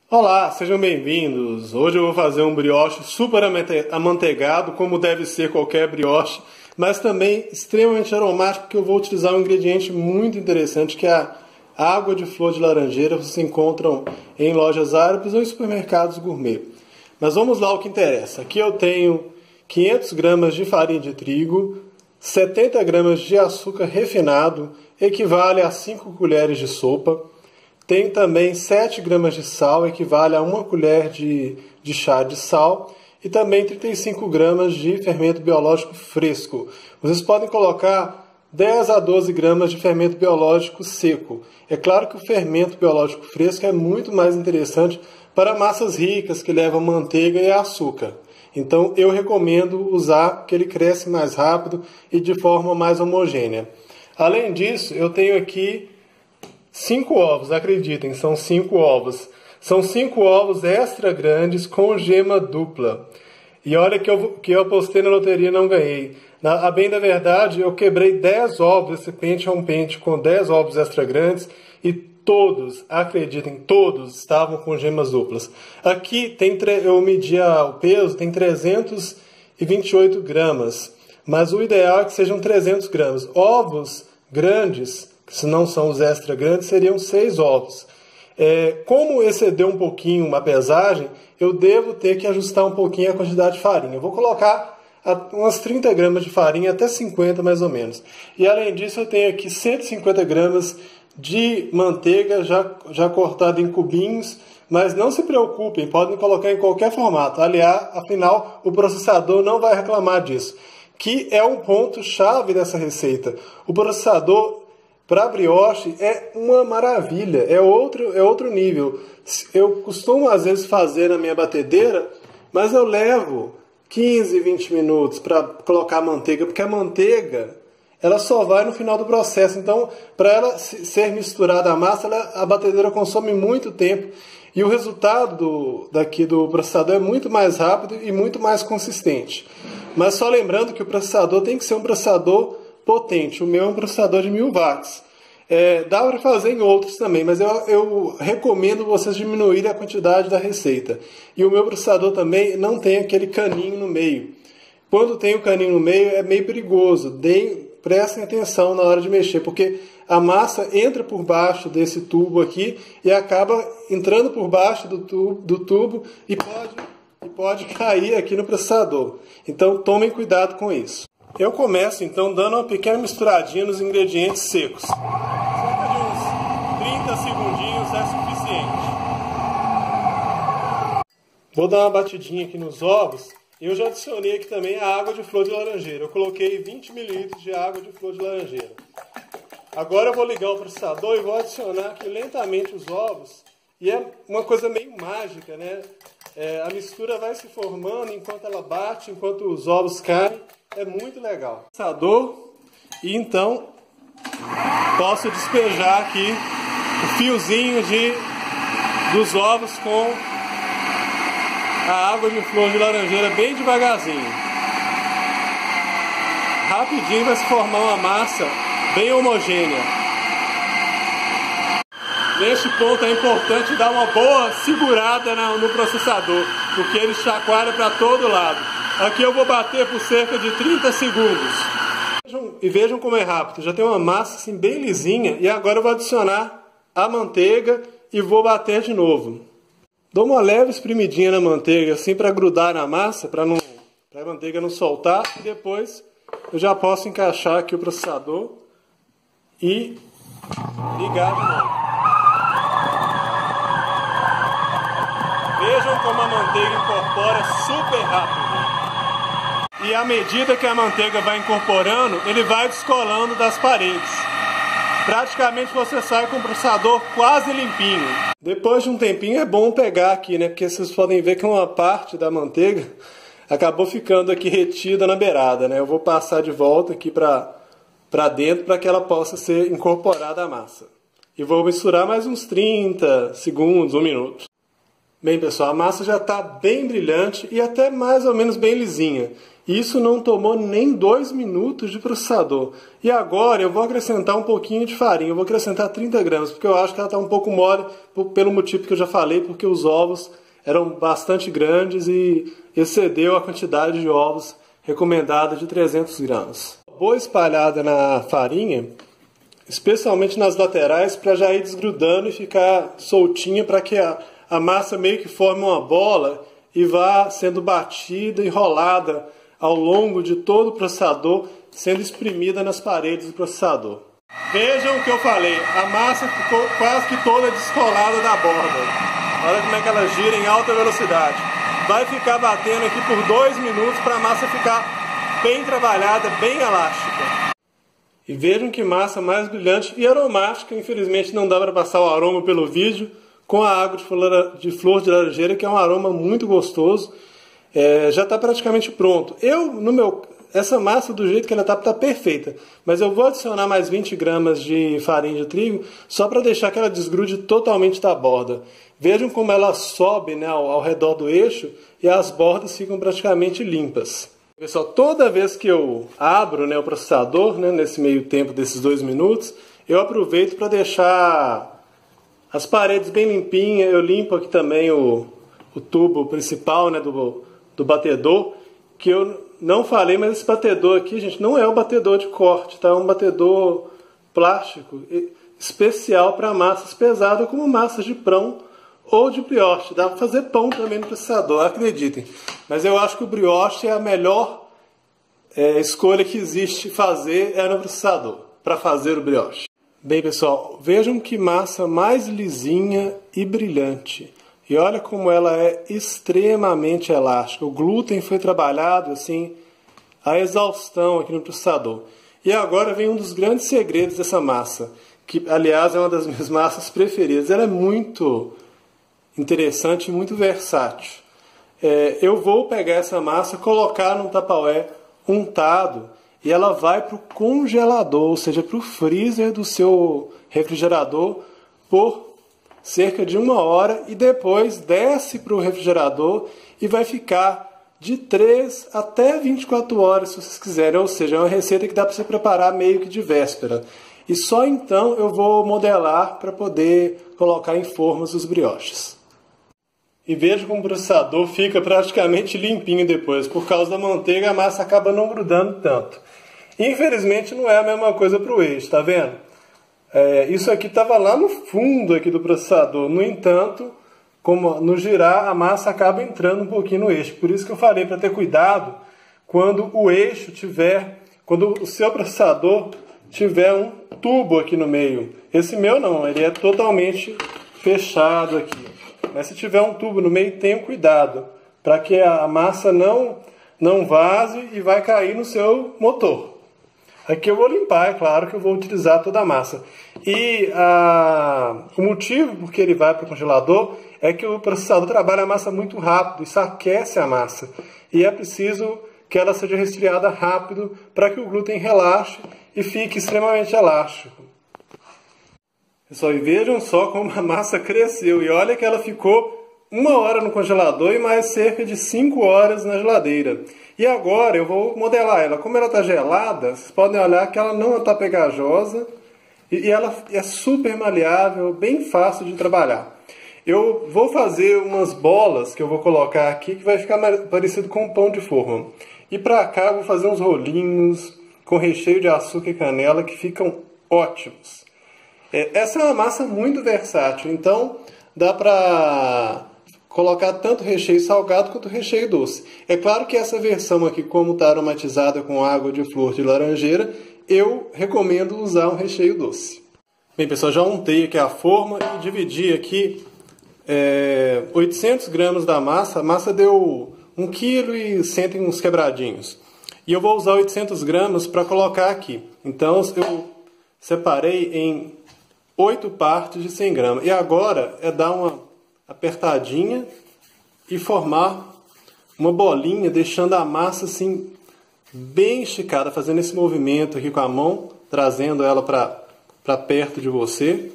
Olá, sejam bem-vindos! Hoje eu vou fazer um brioche super amanteigado, como deve ser qualquer brioche, mas também extremamente aromático, porque eu vou utilizar um ingrediente muito interessante, que é a água de flor de laranjeira. Vocês encontram em lojas árabes ou em supermercados gourmet. Mas vamos lá ao que interessa. Aqui eu tenho 500 gramas de farinha de trigo, 70 gramas de açúcar refinado, equivale a 5 colheres de sopa. Tem também 7 gramas de sal, equivale a 1 colher de chá de sal. E também 35 gramas de fermento biológico fresco. Vocês podem colocar 10 a 12 gramas de fermento biológico seco. É claro que o fermento biológico fresco é muito mais interessante para massas ricas que levam manteiga e açúcar. Então eu recomendo usar porque ele cresce mais rápido e de forma mais homogênea. Além disso, eu tenho aqui 5 ovos, acreditem, são 5 ovos. São 5 ovos extra grandes com gema dupla. E olha que eu apostei na loteria e não ganhei. A bem da verdade, eu quebrei 10 ovos. Esse pente é um pente com 10 ovos extra grandes. E todos, acreditem, todos estavam com gemas duplas. Aqui eu medi o peso, tem 328 gramas. Mas o ideal é que sejam 300 gramas. Ovos grandes, que se não são os extra grandes, seriam 6 ovos. Como excedeu um pouquinho uma pesagem, eu devo ter que ajustar um pouquinho a quantidade de farinha. Eu vou colocar umas 30 gramas de farinha, até 50 mais ou menos. E além disso, eu tenho aqui 150 gramas de manteiga já cortada em cubinhos, mas não se preocupem, podem colocar em qualquer formato. Aliás, afinal, o processador não vai reclamar disso, que é um ponto-chave dessa receita. O processador para brioche é uma maravilha, é outro nível. Eu costumo às vezes fazer na minha batedeira, mas eu levo 15, 20 minutos para colocar a manteiga, porque a manteiga ela só vai no final do processo. Então, para ela ser misturada à massa, a batedeira consome muito tempo. E o resultado do processador é muito mais rápido e muito mais consistente. Mas só lembrando que o processador tem que ser um processador potente. O meu é um processador de 1000 watts. Dá para fazer em outros também, mas eu recomendo vocês diminuírem a quantidade da receita. E o meu processador também não tem aquele caninho no meio. Quando tem o caninho no meio é meio perigoso. Prestem atenção na hora de mexer, porque a massa entra por baixo desse tubo aqui e acaba entrando por baixo do tubo e pode cair aqui no processador. Então tomem cuidado com isso. Eu começo então dando uma pequena misturadinha nos ingredientes secos. Cerca de uns 30 segundinhos é suficiente. Vou dar uma batidinha aqui nos ovos. Eu já adicionei aqui também a água de flor de laranjeira. Eu coloquei 20 ml de água de flor de laranjeira. Agora eu vou ligar o processador e vou adicionar aqui lentamente os ovos. E é uma coisa meio mágica, né? A mistura vai se formando enquanto ela bate, enquanto os ovos caem. É muito legal. E então posso despejar aqui o fiozinho dos ovos com a água de flor de laranjeira bem devagarzinho. Rapidinho vai se formar uma massa bem homogênea. Neste ponto é importante dar uma boa segurada no processador, porque ele chacoalha para todo lado. Aqui eu vou bater por cerca de 30 segundos. E vejam como é rápido. Já tem uma massa assim bem lisinha. E agora eu vou adicionar a manteiga e vou bater de novo. Dou uma leve espremidinha na manteiga assim para grudar na massa, para a manteiga não soltar. E depois eu já posso encaixar aqui o processador e ligar de novo. Vejam como a manteiga incorpora super rápido. E à medida que a manteiga vai incorporando, ele vai descolando das paredes. Praticamente você sai com o processador quase limpinho. Depois de um tempinho é bom pegar aqui, né? Porque vocês podem ver que uma parte da manteiga acabou ficando aqui retida na beirada, né? Eu vou passar de volta aqui para dentro para que ela possa ser incorporada à massa. E vou misturar mais uns 30 segundos, 1 minuto. Bem, pessoal, a massa já está bem brilhante e até mais ou menos bem lisinha. Isso não tomou nem 2 minutos de processador. E agora eu vou acrescentar um pouquinho de farinha. Eu vou acrescentar 30 gramas, porque eu acho que ela está um pouco mole, pelo motivo que eu já falei, porque os ovos eram bastante grandes e excedeu a quantidade de ovos recomendada de 300 gramas. Boa espalhada na farinha, especialmente nas laterais, para já ir desgrudando e ficar soltinha, para que a massa meio que forme uma bola e vá sendo batida e rolada ao longo de todo o processador, sendo espremida nas paredes do processador. Vejam o que eu falei, a massa ficou quase que toda descolada da borda. Olha como é que ela gira em alta velocidade. Vai ficar batendo aqui por 2 minutos para a massa ficar bem trabalhada, bem elástica. E vejam que massa mais brilhante e aromática. Infelizmente não dá para passar o aroma pelo vídeo, com a água de flor de laranjeira, que é um aroma muito gostoso. Já está praticamente pronto. Essa massa, do jeito que ela está perfeita. Mas eu vou adicionar mais 20 gramas de farinha de trigo, só para deixar que ela desgrude totalmente da borda. Vejam como ela sobe, né, ao redor do eixo e as bordas ficam praticamente limpas. Pessoal, toda vez que eu abro, né, o processador, né, nesse meio tempo desses 2 minutos, eu aproveito para deixar as paredes bem limpinhas. Eu limpo aqui também o tubo principal, né, do batedor, que eu não falei, mas esse batedor aqui, gente, não é um batedor de corte, tá? É um batedor plástico especial para massas pesadas, como massas de pão ou de brioche. Dá para fazer pão também no processador, acreditem. Mas eu acho que o brioche é a melhor escolha que existe fazer no processador, para fazer o brioche. Bem, pessoal, vejam que massa mais lisinha e brilhante. E olha como ela é extremamente elástica. O glúten foi trabalhado assim a exaustão aqui no processador. E agora vem um dos grandes segredos dessa massa, que aliás é uma das minhas massas preferidas. Ela é muito interessante e muito versátil. Eu vou pegar essa massa, colocar num Tupperware untado e ela vai para o congelador, ou seja, para o freezer do seu refrigerador por cerca de 1 hora e depois desce para o refrigerador e vai ficar de 3 até 24 horas se vocês quiserem, ou seja, é uma receita que dá para você preparar meio que de véspera. E só então eu vou modelar para poder colocar em formas os brioches. E veja como o processador fica praticamente limpinho depois. Por causa da manteiga a massa acaba não grudando tanto. Infelizmente não é a mesma coisa para o eixo, tá vendo? Isso aqui estava lá no fundo aqui do processador. No entanto, como no girar, a massa acaba entrando um pouquinho no eixo. Por isso que eu falei para ter cuidado quando o eixo tiver, quando o seu processador tiver um tubo aqui no meio. Esse meu não, ele é totalmente fechado aqui. Mas se tiver um tubo no meio, tenha cuidado para que a massa não vaze e vai cair no seu motor. Aqui eu vou limpar, é claro que eu vou utilizar toda a massa. E o motivo por que ele vai para o congelador é que o processador trabalha a massa muito rápido, isso aquece a massa. E é preciso que ela seja resfriada rápido para que o glúten relaxe e fique extremamente elástico. Pessoal, e vejam só como a massa cresceu. E olha que ela ficou 1 hora no congelador e mais cerca de 5 horas na geladeira. E agora eu vou modelar ela. Como ela está gelada, vocês podem olhar que ela não está pegajosa e ela é super maleável, bem fácil de trabalhar. Eu vou fazer umas bolas que eu vou colocar aqui que vai ficar parecido com um pão de forma. E para cá eu vou fazer uns rolinhos com recheio de açúcar e canela que ficam ótimos. Essa é uma massa muito versátil, então dá para colocar tanto recheio salgado quanto recheio doce. É claro que essa versão aqui, como está aromatizada com água de flor de laranjeira, eu recomendo usar um recheio doce. Bem, pessoal, já untei aqui a forma e dividi aqui 800 gramas da massa. A massa deu 1 kg e 100 e uns quebradinhos. E eu vou usar 800 gramas para colocar aqui. Então eu separei em 8 partes de 100 gramas. E agora é dar uma apertadinha e formar uma bolinha, deixando a massa assim bem esticada, fazendo esse movimento aqui com a mão, trazendo ela para perto de você,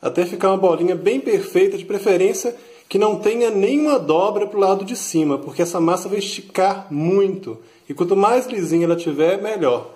até ficar uma bolinha bem perfeita, de preferência que não tenha nenhuma dobra para o lado de cima, porque essa massa vai esticar muito. E quanto mais lisinha ela tiver, melhor.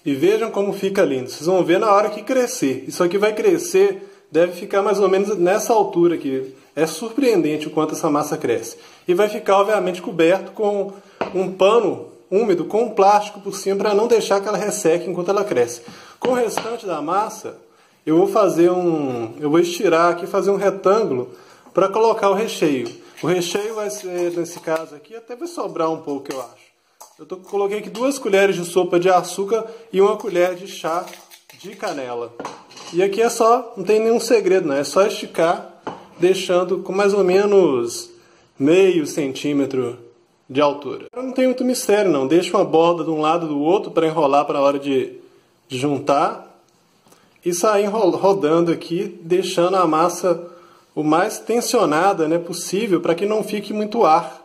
E vejam como fica lindo. Vocês vão ver na hora que crescer. Isso aqui vai crescer, deve ficar mais ou menos nessa altura aqui. É surpreendente o quanto essa massa cresce. E vai ficar, obviamente, coberto com um pano úmido, com um plástico por cima, para não deixar que ela resseque enquanto ela cresce. Com o restante da massa, eu vou estirar aqui, fazer um retângulo para colocar o recheio. O recheio vai ser, nesse caso aqui, até vai sobrar um pouco, eu acho. Coloquei aqui 2 colheres de sopa de açúcar e 1 colher de chá de canela. E aqui é só, não tem nenhum segredo, não. É só esticar, deixando com mais ou menos meio centímetro de altura. Não tem muito mistério, não. Deixa uma borda de um lado do outro para enrolar para a hora de juntar. E sair rodando aqui, deixando a massa o mais tensionada, né, possível, para que não fique muito ar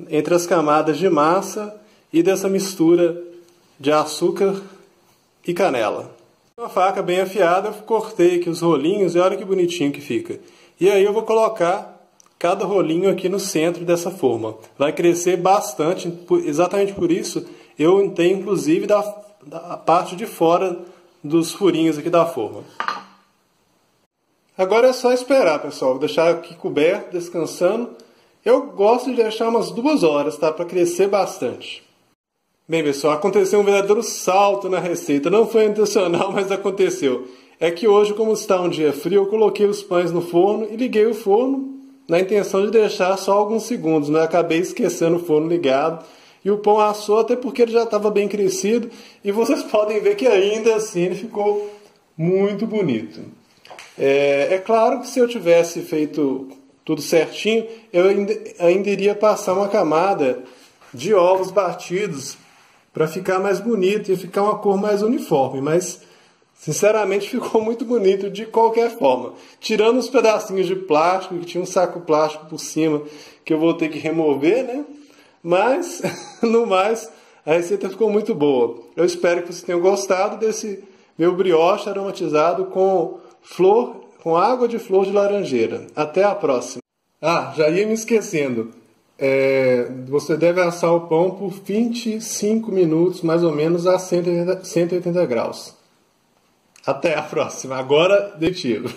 entre as camadas de massa e dessa mistura de açúcar e canela. Com uma faca bem afiada, eu cortei aqui os rolinhos e olha que bonitinho que fica. E aí eu vou colocar cada rolinho aqui no centro dessa forma. Vai crescer bastante, exatamente por isso eu tenho inclusive da parte de fora dos furinhos aqui da forma. Agora é só esperar, pessoal. Vou deixar aqui coberto, descansando. Eu gosto de deixar umas 2 horas, tá? Para crescer bastante. Bem, pessoal, aconteceu um verdadeiro salto na receita. Não foi intencional, mas aconteceu. É que hoje, como está um dia frio, eu coloquei os pães no forno e liguei o forno na intenção de deixar só alguns segundos, mas acabei esquecendo o forno ligado. E o pão assou até porque ele já estava bem crescido. E vocês podem ver que ainda assim ele ficou muito bonito. É claro que se eu tivesse feito tudo certinho, eu ainda iria passar uma camada de ovos batidos para ficar mais bonito e ficar uma cor mais uniforme. Mas, sinceramente, ficou muito bonito de qualquer forma. Tirando os pedacinhos de plástico, que tinha um saco plástico por cima, que eu vou ter que remover, né? Mas, no mais, a receita ficou muito boa. Eu espero que vocês tenham gostado desse meu brioche aromatizado com água de flor de laranjeira. Até a próxima. Ah, já ia me esquecendo. Você deve assar o pão por 25 minutos, mais ou menos, a 180 graus. Até a próxima. Agora, definitivo.